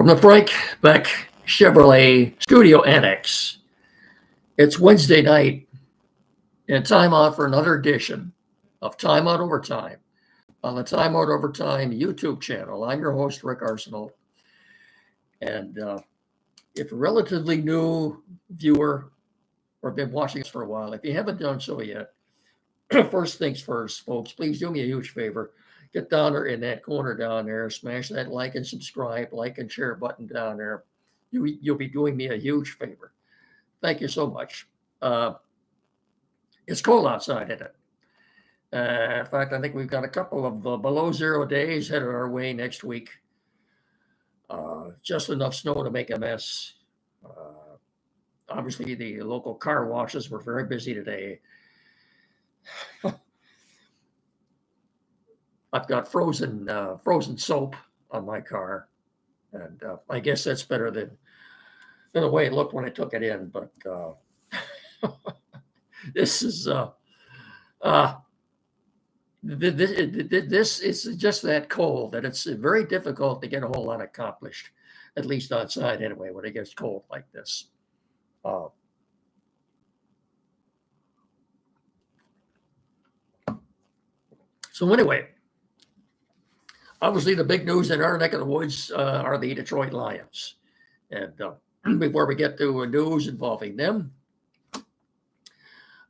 From the Frank Beck Chevrolet Studio Annex, it's Wednesday night and time out for another edition of Time Out Overtime on the Time Out Overtime YouTube channel. I'm your host, Rick Arsenal. And if you're a relatively new viewer or been watching us for a while, if you haven't done so yet, first things first, folks, please do me a huge favor. Get down there in that corner down there, smash that like and subscribe, like and share button down there. You'll be doing me a huge favor. Thank you so much. It's cold outside, isn't it? In fact, I think we've got a couple of below zero days headed our way next week. Just enough snow to make a mess. Obviously, the local car washes were very busy today. I've got frozen soap on my car, and I guess that's better than the way it looked when I took it in. But this is this is just that cold that it's very difficult to get a whole lot accomplished, at least outside anyway, when it gets cold like this. So anyway, obviously the big news in our neck of the woods are the Detroit Lions. And before we get to news involving them,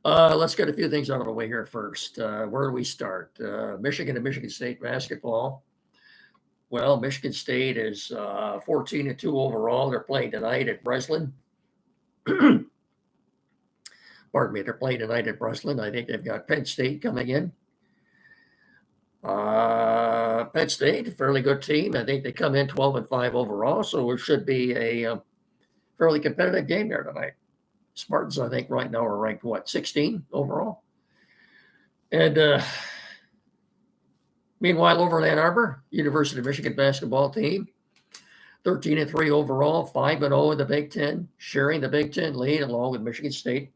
let's get a few things out of the way here first. Where do we start? Michigan and Michigan State basketball. Well, Michigan State is 14-2 overall. They're playing tonight at Breslin. Pardon me, they're playing tonight at Breslin. I think they've got Penn State coming in. Penn State, a fairly good team. I think they come in 12-5 overall, so it should be a fairly competitive game there tonight. Spartans, I think, right now are ranked, 16 overall? And meanwhile, over in Ann Arbor, University of Michigan basketball team, 13-3 overall, 5-0 in the Big Ten, sharing the Big Ten lead along with Michigan State.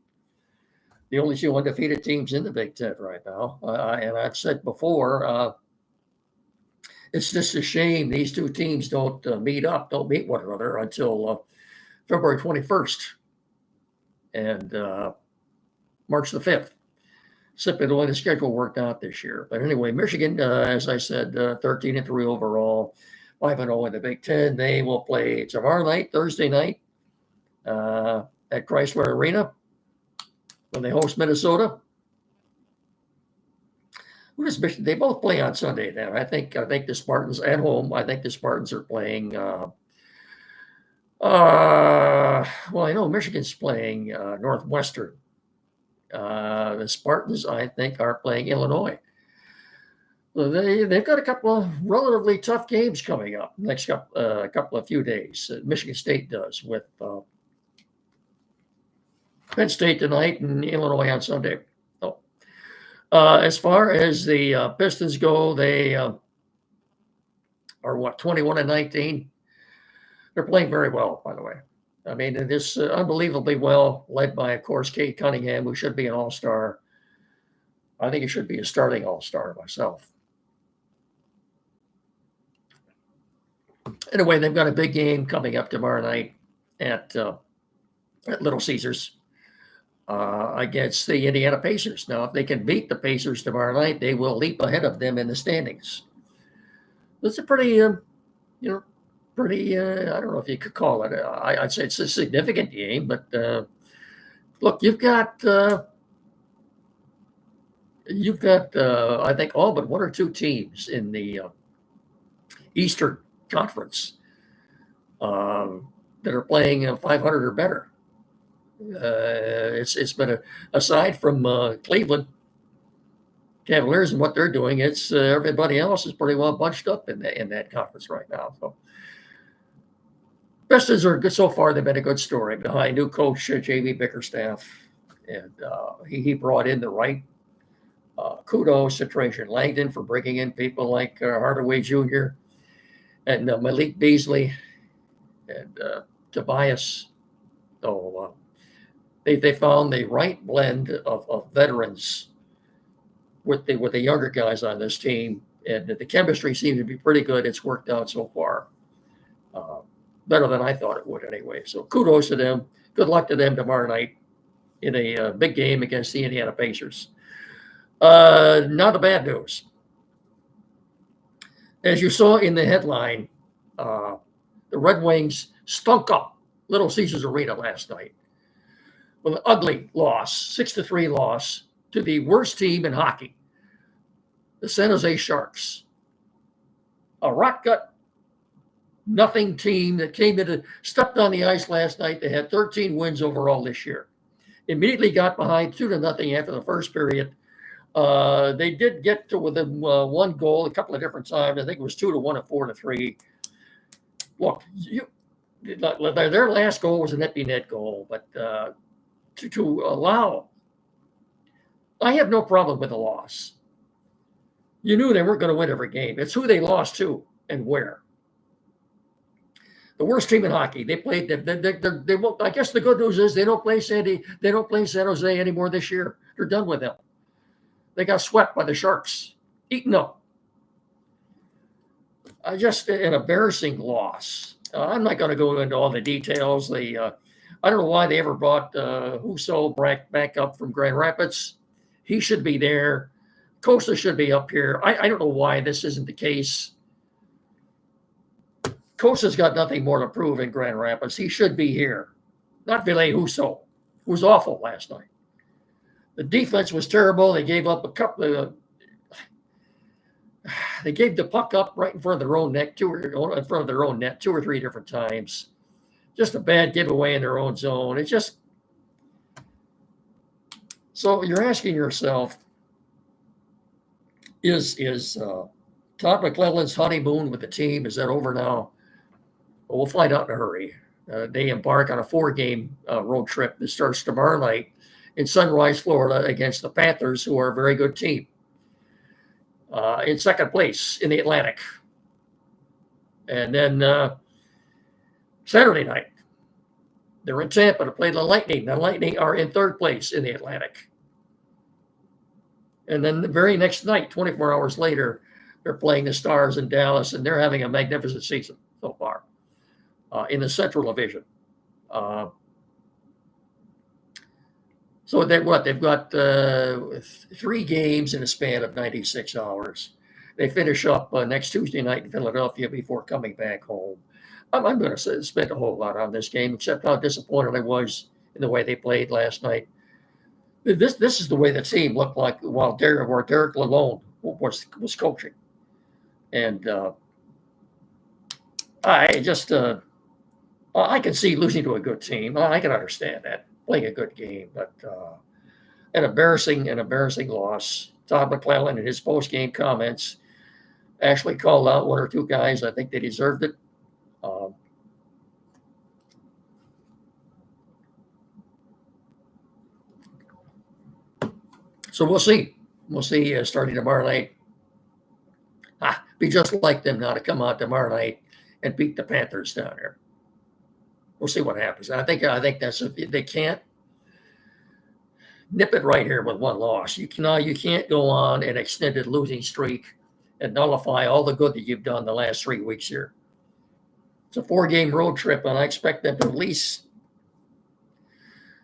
The only two undefeated teams in the Big Ten right now. And I've said before, it's just a shame these two teams don't meet one another until February 21st and March the 5th. Simply the way the schedule worked out this year. But anyway, Michigan, as I said, 13-3 overall, 5-0 in the Big Ten. They will play tomorrow night, Thursday night, at Chrysler Arena when they host Minnesota. Who does Michigan? They both play on Sunday then. I think the Spartans at home. I think the Spartans are playing. Well, I know Michigan's playing Northwestern. The Spartans, I think, are playing Illinois. So they've got a couple of relatively tough games coming up next couple of few days. Michigan State does with Penn State tonight and Illinois on Sunday. Oh. As far as the Pistons go, they are 21-19. They're playing very well, by the way. I mean, it is unbelievably well, led by, of course, Kate Cunningham, who should be an all-star. I think he should be a starting all-star myself. Anyway, they've got a big game coming up tomorrow night at Little Caesars against the Indiana Pacers. Now, if they can beat the Pacers tomorrow night, they will leap ahead of them in the standings. It's a pretty, I don't know if you could call it. I'd say it's a significant game, but look, you've got, I think, all but one or two teams in the Eastern Conference that are playing 500 or better. It's been aside from Cleveland Cavaliers and what they're doing, it's everybody else is pretty well bunched up in that conference right now. So Pistons are good so far. They've been a good story behind new coach J.B. Bickerstaff, and he brought in the right. Kudos to Trajan Langdon for bringing in people like Hardaway Jr. and Malik Beasley and Tobias. So they found the right blend of veterans with the younger guys on this team, and the chemistry seems to be pretty good. It's worked out so far. better than I thought it would anyway. So kudos to them. Good luck to them tomorrow night in a big game against the Indiana Pacers. Now the bad news. As you saw in the headline, the Red Wings stunk up Little Caesars Arena last night with an ugly loss, 6-3 loss to the worst team in hockey, the San Jose Sharks. A rock gut, nothing team that stepped on the ice last night. They had 13 wins overall this year. Immediately got behind 2-0 after the first period. They did get to within one goal a couple of different times. I think it was 2-1 and 4-3. Look, their last goal was an empty net goal, but to allow, I have no problem with the loss. You knew they weren't going to win every game. It's who they lost to and where. The worst team in hockey. They played. They won't. I guess the good news is they don't play San Jose anymore this year. They're done with them. They got swept by the Sharks, eaten up. Just an embarrassing loss. I'm not going to go into all the details. I don't know why they ever brought Husso back up from Grand Rapids. He should be there. Costa should be up here. I don't know why this isn't the case. Costa's got nothing more to prove in Grand Rapids. He should be here. Not Ville Husso, who was awful last night. The defense was terrible. They gave up a couple of. They gave the puck up right in front of their own net, two or three different times. Just a bad giveaway in their own zone. It's just. So you're asking yourself, is Todd McClellan's honeymoon with the team, is that over now? Well, we'll find out in a hurry. They embark on a 4-game road trip that starts tomorrow night in Sunrise, Florida, against the Panthers, who are a very good team. In second place in the Atlantic. And then Saturday night, they're in Tampa to play the Lightning. The Lightning are in third place in the Atlantic. And then the very next night, 24 hours later, they're playing the Stars in Dallas, and they're having a magnificent season so far in the Central Division. So they've got 3 games in a span of 96 hours. They finish up next Tuesday night in Philadelphia before coming back home. I'm going to spend a whole lot on this game, except how disappointed I was in the way they played last night. This is the way the team looked like while Derek Lalonde was coaching, and I can see losing to a good team. I can understand that, playing a good game, but an embarrassing loss. Todd McClellan in his post-game comments actually called out 1 or 2 guys. I think they deserved it. So we'll see. We'll see starting tomorrow night. Be just like them now to come out tomorrow night and beat the Panthers down there. We'll see what happens. I think that's they can't nip it right here with 1 loss. You can't go on an extended losing streak and nullify all the good that you've done the last 3 weeks here. It's a 4-game road trip, and I expect them to at least.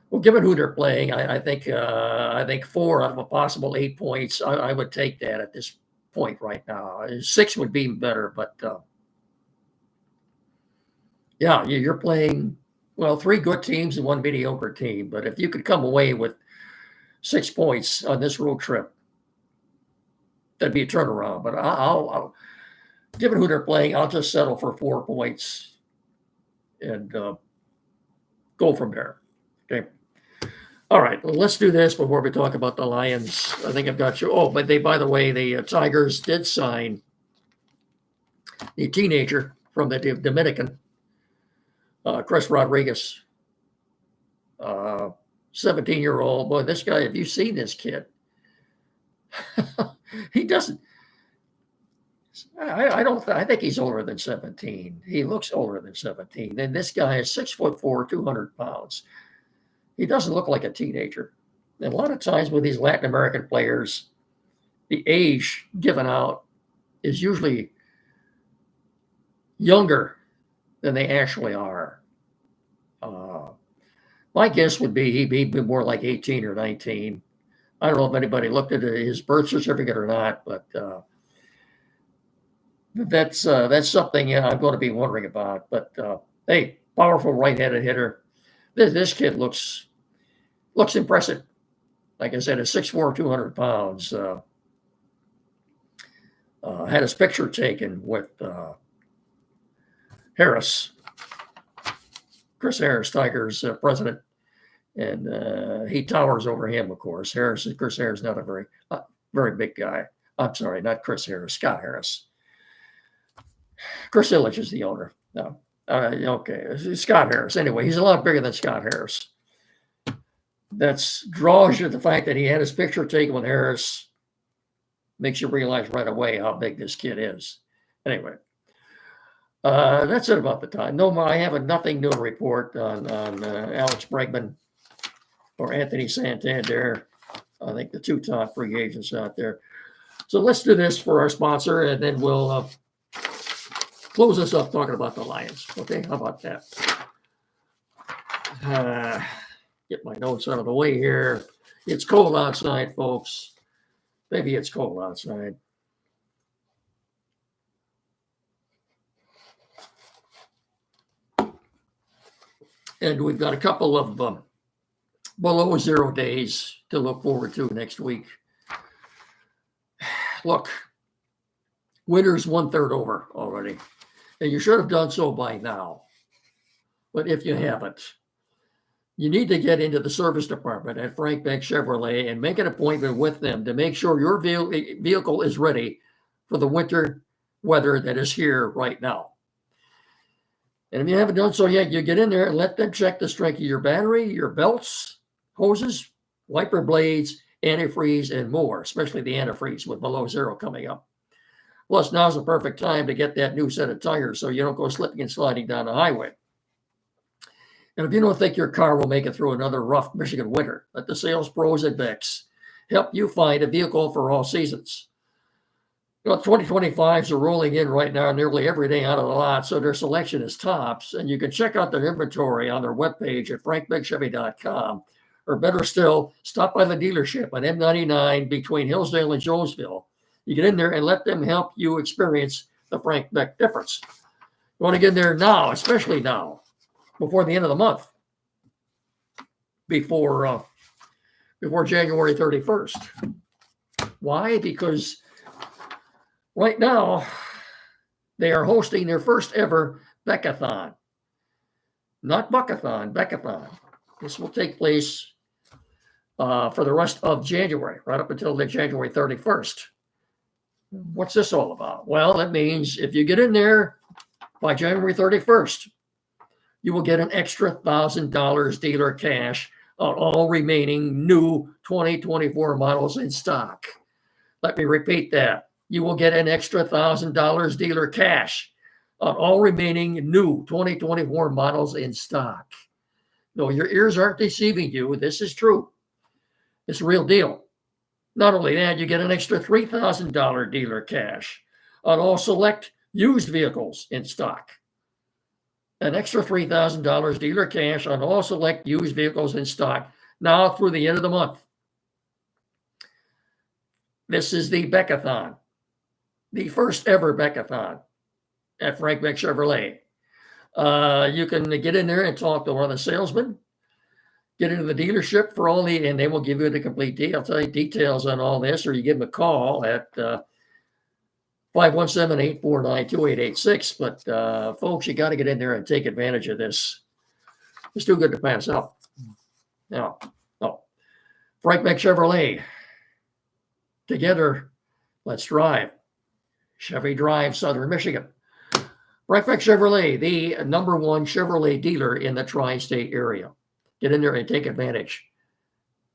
Well, given who they're playing, I think 4 out of a possible 8 points. I would take that at this point right now. 6 would be better, but yeah, you're playing 3 good teams and 1 mediocre team. But if you could come away with 6 points on this road trip, that'd be a turnaround. But I'll given who they're playing, I'll just settle for 4 points and go from there. Okay. All right, well, let's do this before we talk about the Lions. I think I've got you. Oh, but by the way, the Tigers did sign a teenager from the Dominican, Chris Rodriguez, 17-year-old. Boy, this guy, have you seen this kid? He doesn't. I think he's older than 17. He looks older than 17. And this guy is 6'4", 200 pounds. He doesn't look like a teenager. And a lot of times with these Latin American players, the age given out is usually younger than they actually are. My guess would be he'd be more like 18 or 19. I don't know if anybody looked at his birth certificate or not, but that's something I'm going to be wondering about. But hey, powerful right-handed hitter. This kid looks impressive. Like I said, at 6'4", 200 pounds. Had his picture taken with Harris, Chris Harris, Tigers president, and he towers over him, of course. Chris Harris, not a very big guy. I'm sorry, not Chris Harris, Scott Harris. Chris Ilitch is the owner. No, okay, Scott Harris. Anyway, he's a lot bigger than Scott Harris. That's draws you to the fact that he had his picture taken with Harris. Makes you realize right away how big this kid is. Anyway, that's it about the time. No, I have nothing new to report on Alex Bregman or Anthony Santander. I think the two top free agents out there. So let's do this for our sponsor, and then we'll close this up talking about the Lions. Okay, how about that? Get my notes out of the way here. It's cold outside, folks. Maybe it's cold outside. And we've got a couple of below zero days to look forward to next week. Look, winter's 1/3 over already, and you should have done so by now. But if you haven't, you need to get into the service department at Frank Beck Chevrolet and make an appointment with them to make sure your vehicle is ready for the winter weather that is here right now. And if you haven't done so yet, you get in there and let them check the strength of your battery, your belts, hoses, wiper blades, antifreeze, and more, especially the antifreeze with below zero coming up. Plus, now's the perfect time to get that new set of tires so you don't go slipping and sliding down the highway. And if you don't think your car will make it through another rough Michigan winter, let the sales pros at Beck's help you find a vehicle for all seasons. 2025s are rolling in right now nearly every day out of the lot, so their selection is tops. And you can check out their inventory on their webpage at frankbeckchevy.com. Or better still, stop by the dealership on M99 between Hillsdale and Jonesville. You get in there and let them help you experience the Frank Beck difference. You want to get in there now, especially now, before the end of the month, before January 31st. Why? Because right now they are hosting their first ever Beckathon. Not Buckathon, Beckathon. This will take place for the rest of January, right up until the January 31st. What's this all about? Well, that means if you get in there by January 31st, you will get an extra $1,000 dealer cash on all remaining new 2024 models in stock. Let me repeat that. You will get an extra $1,000 dealer cash on all remaining new 2024 models in stock. No, your ears aren't deceiving you. This is true. It's a real deal. Not only that, you get an extra $3,000 dealer cash on all select used vehicles in stock. An extra $3,000 dealer cash on all select used vehicles in stock now through the end of the month. This is the Beckathon, the first ever Beckathon at Frank Beck Chevrolet. You can get in there and talk to one of the salesmen, get into the dealership for all and they will give you the complete deal. I'll tell you details on all this, or you give them a call at 517-849-2886. But folks, you got to get in there and take advantage of this. It's too good to pass up. Now, Frank Beck Chevrolet. Together, let's drive. Chevy Drive, Southern Michigan. Frank Beck Chevrolet, the #1 Chevrolet dealer in the tri-state area. Get in there and take advantage.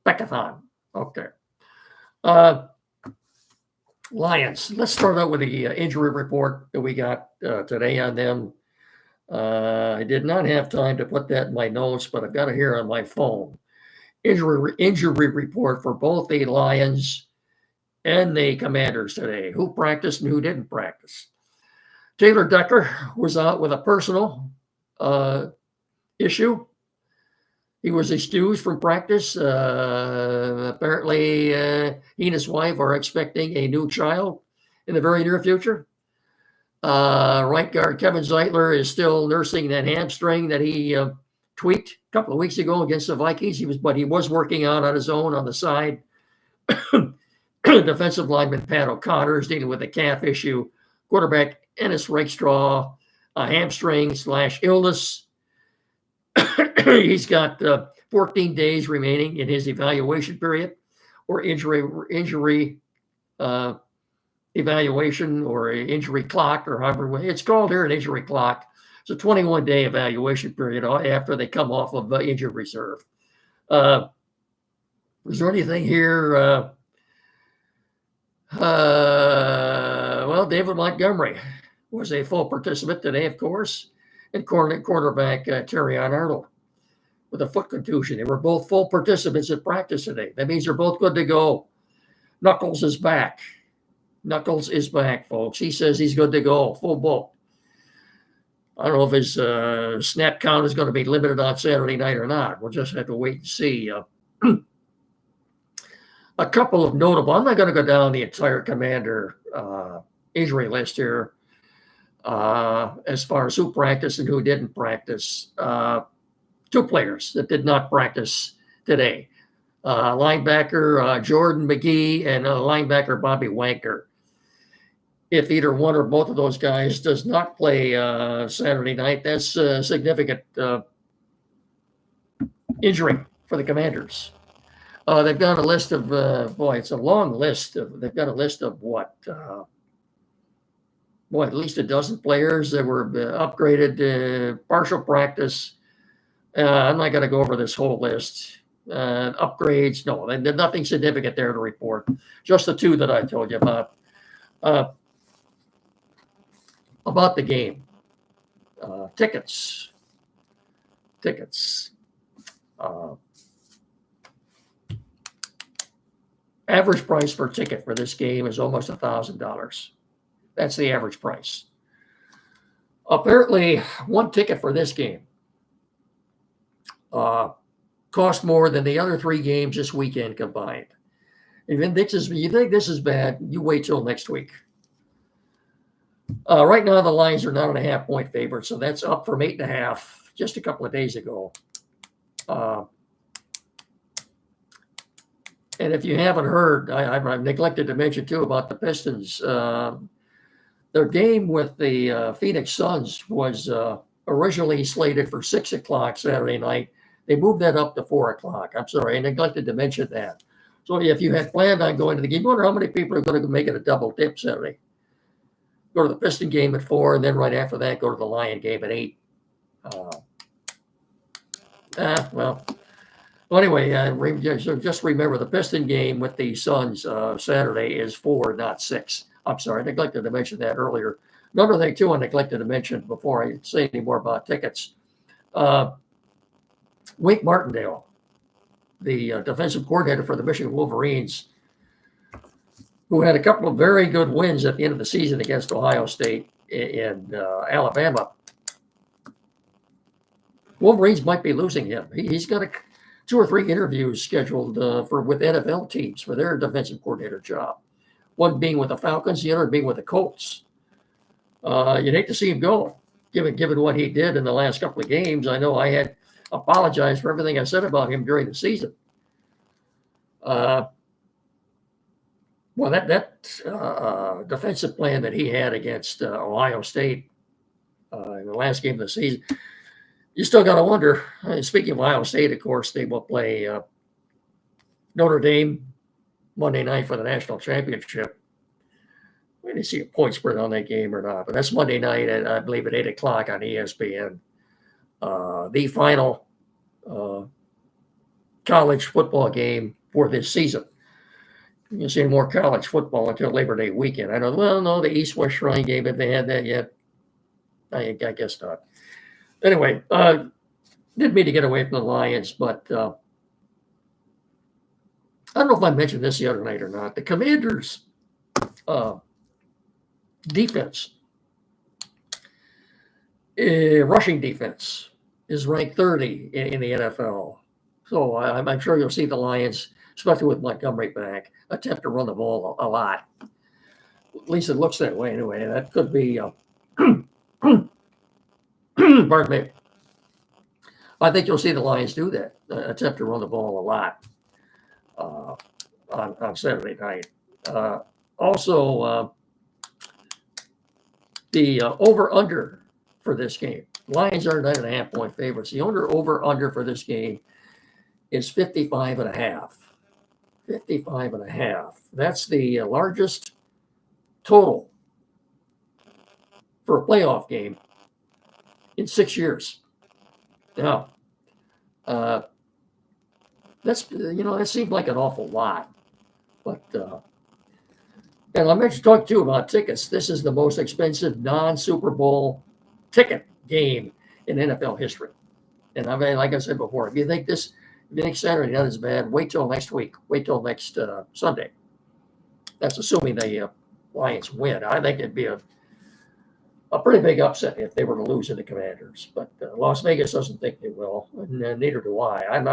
Beckathon. Okay. Lions. Let's start out with the injury report that we got today on them. I did not have time to put that in my notes, but I've got it here on my phone. Injury report for both the Lions and the Commanders today. Who practiced and who didn't practice. Taylor Decker was out with a personal issue. He was excused from practice. Apparently, he and his wife are expecting a new child in the very near future. Right guard Kevin Zeitler is still nursing that hamstring that he tweaked a couple of weeks ago against the Vikings. He was working out on his own on the side. Defensive lineman Pat O'Connor is dealing with a calf issue. Quarterback Ennis Rakestraw, a hamstring/illness. He's got 14 days remaining in his evaluation period, or injury evaluation, or injury clock, or however it's called here, an injury clock. It's a 21-day evaluation period after they come off of injured reserve. Is there anything here? Well, David Montgomery was a full participant today, of course, and cornerback Terry Arnold with a foot contusion. They were both full participants at practice today. That means they're both good to go. Knuckles is back. Knuckles is back, folks. He says he's good to go, full boat. I don't know if his snap count is going to be limited on Saturday night or not. We'll just have to wait and see. A couple of notable, I'm not going to go down the entire Commander injury list here as far as who practiced and who didn't practice. Two players that did not practice today. Linebacker Jordan McGee and linebacker Bobby Wagner. If either one or both of those guys does not play Saturday night, that's a significant injury for the Commanders. They've got a list of, it's a long list. They've got a list of at least a dozen players that were upgraded, partial practice. I'm not going to go over this whole list. Upgrades, no, nothing significant there to report. Just the two that I told you about. About the game. Tickets. Average price per ticket for this game is almost $1,000. That's the average price. Apparently, one ticket for this game cost more than the other three games this weekend combined. If you think this is bad, you wait till next week. Right now, the Lions are 9.5-point favorites, so that's up from 8.5 just a couple of days ago. And if you haven't heard, I've neglected to mention too about the Pistons. Their game with the Phoenix Suns was originally slated for 6 o'clock Saturday night. They moved that up to 4 o'clock. I'm sorry, I neglected to mention that. So if you had planned on going to the game, I wonder how many people are going to make it a double dip Saturday. Go to the Piston game at 4, and then right after that, go to the Lion game at 8. Well, anyway, just remember the Piston game with the Suns Saturday is 4, not 6. I'm sorry, I neglected to mention that earlier. Another thing, too, I neglected to mention before I say any more about tickets. Wink Martindale, the defensive coordinator for the Michigan Wolverines, who had a couple of very good wins at the end of the season against Ohio State and Alabama. Wolverines might be losing him. He's got 2 or 3 interviews scheduled with NFL teams for their defensive coordinator job. One being with the Falcons, the other being with the Colts. You'd hate to see him go, given what he did in the last couple of games. I know I had apologized for everything I said about him during the season. Well, that defensive plan that he had against Ohio State in the last game of the season, you still got to wonder. Speaking of Ohio State, of course, they will play Notre Dame Monday night for the national championship. We didn't see a point spread on that game or not, but that's Monday night, I believe, at 8 o'clock on ESPN. The final college football game for this season. You can see more college football until Labor Day weekend. I know, well, no, the East-West Shrine game, have they had that yet? I guess not. Anyway, didn't mean to get away from the Lions, but I don't know if I mentioned this the other night or not. The Commanders' defense Rushing defense is ranked 30 in the NFL. So I'm sure you'll see the Lions, especially with Montgomery back, attempt to run the ball a lot. At least it looks that way anyway. That could be, pardon me. I think you'll see the Lions do that, attempt to run the ball a lot uh, on Saturday night. Also, the over-under for this game. Lions are 9.5-point favorites. The over-under for this game is 55 and a half. 55 and a half. That's the largest total for a playoff game in 6 years. Now, that seemed like an awful lot. But, and I mentioned talk too about tickets. This is the most expensive non-Super Bowl ticket game in NFL history. And I mean, like I said before, if you think Saturday night is bad, wait till next week. Wait till next Sunday. That's assuming the Lions win. I think it'd be a pretty big upset if they were to lose to the Commanders. But Las Vegas doesn't think they will, and neither do I. I'm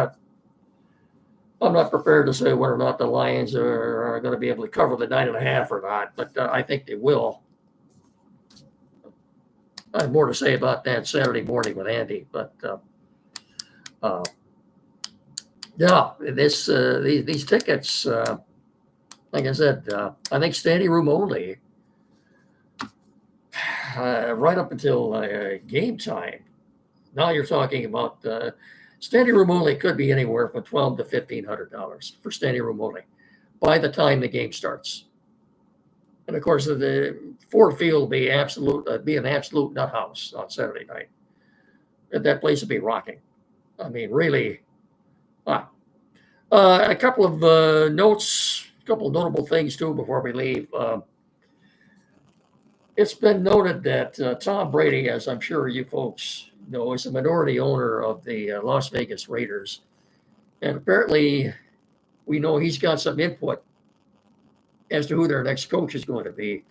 not prepared to say whether or not the Lions are going to be able to cover the 9.5 or not, but I think they will. I have more to say about that Saturday morning with Andy, but yeah, these tickets, like I said, I think standing room only, right up until game time. Now you're talking about standing room only could be anywhere from $1,200 to $1,500 for standing room only by the time the game starts. And of course, the Ford Field will be an absolute nut house on Saturday night. That place will be rocking. I mean, really. A couple of notes, a couple of notable things too before we leave. It's been noted that Tom Brady, as I'm sure you folks know, is a minority owner of the Las Vegas Raiders. And apparently, we know he's got some input as to who their next coach is going to be.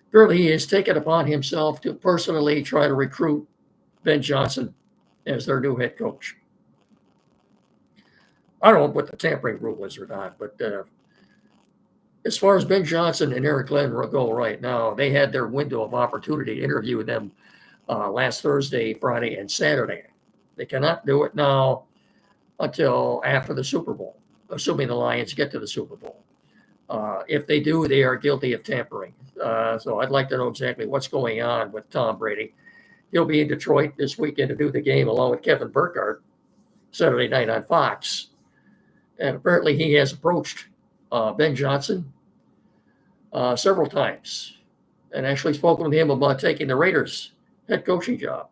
Apparently, he has taken upon himself to personally try to recruit Ben Johnson as their new head coach. I don't know what the tampering rule is or not, but as far as Ben Johnson and Eric Glenn go right now, they had their window of opportunity to interview them last Thursday, Friday, and Saturday. They cannot do it now until after the Super Bowl, assuming the Lions get to the Super Bowl. If they do, they are guilty of tampering. So I'd like to know exactly what's going on with Tom Brady. He'll be in Detroit this weekend to do the game along with Kevin Burkhardt Saturday night on Fox. And apparently he has approached Ben Johnson several times and actually spoken with him about taking the Raiders head coaching job.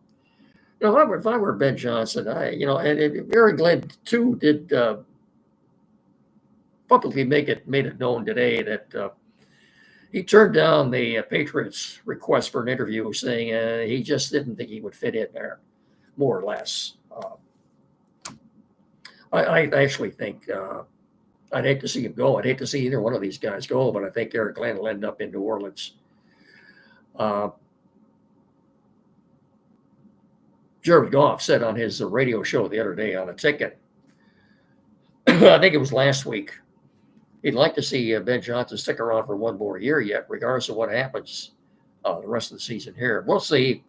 You know, if I were Ben Johnson, and Aaron Glenn too did publicly made it known today that he turned down the Patriots' request for an interview, saying he just didn't think he would fit in there, more or less. I actually think I'd hate to see him go. I'd hate to see either one of these guys go, but I think Eric Glenn will end up in New Orleans. Jared Goff said on his radio show the other day on a ticket, I think it was last week, he'd like to see Ben Johnson stick around for one more year yet, regardless of what happens the rest of the season here. We'll see.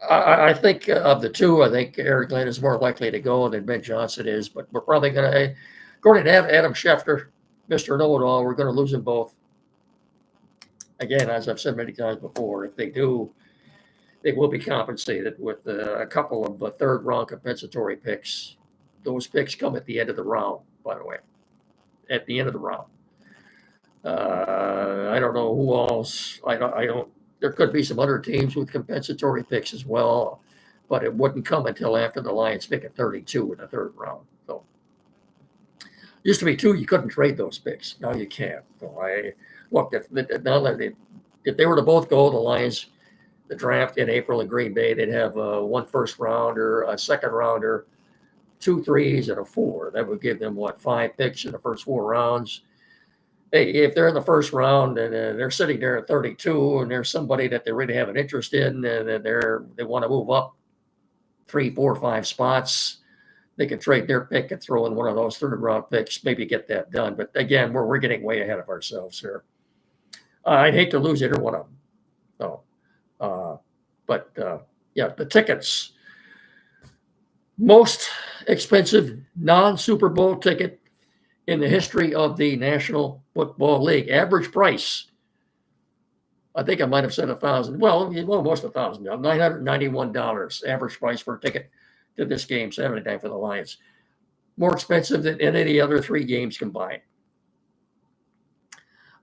I think of the two, I think Eric Glenn is more likely to go than Ben Johnson is, but we're probably going to, according to Adam Schefter, Mr. Know-It-All, we're going to lose them both. Again, as I've said many times before, if they do, they will be compensated with a couple of third-round compensatory picks. Those picks come at the end of the round, by the way, at the end of the round. I don't know who else. I don't. There could be some other teams with compensatory picks as well, but it wouldn't come until after the Lions pick at 32 in the third round. So used to be two, you couldn't trade those picks. Now you can. So if they were to both go, the Lions, the draft in April in Green Bay, they'd have one first rounder, a second rounder, 2 3s, and a 4. That would give them 5 picks in the first 4 rounds. Hey, if they're in the first round and they're sitting there at 32, and there's somebody that they really have an interest in, and they want to move up 3, 4, 5 spots, they could trade their pick and throw in one of those third round picks, maybe get that done. But again, we're getting way ahead of ourselves here. I'd hate to lose either one of them. No. But yeah, the tickets. Most expensive non-Super Bowl ticket in the history of the National Football League. Average price, I think I might have said 1,000. Well, almost 1,000. $991 average price for a ticket to this game Saturday night for the Lions. More expensive than any of the other 3 games combined.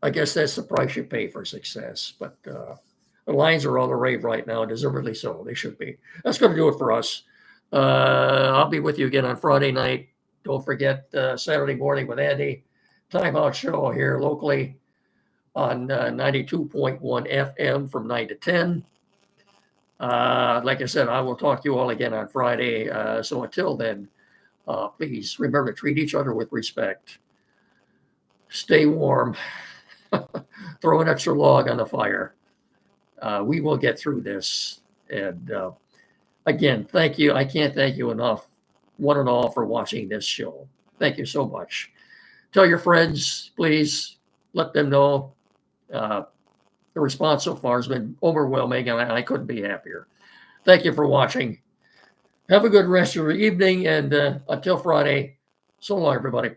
I guess that's the price you pay for success. But the Lions are all the rave right now, deservedly so. They should be. That's going to do it for us. I'll be with you again on Friday night. Don't forget Saturday morning with Andy. Timeout show here locally on 92.1 FM from 9 to 10. Like I said, I will talk to you all again on Friday. So until then, please remember to treat each other with respect. Stay warm. Throw an extra log on the fire. We will get through this. And again, thank you. I can't thank you enough, one and all, for watching this show. Thank you so much. Tell your friends, please. Let them know. The response so far has been overwhelming, and I couldn't be happier. Thank you for watching. Have a good rest of your evening, and until Friday, so long, everybody.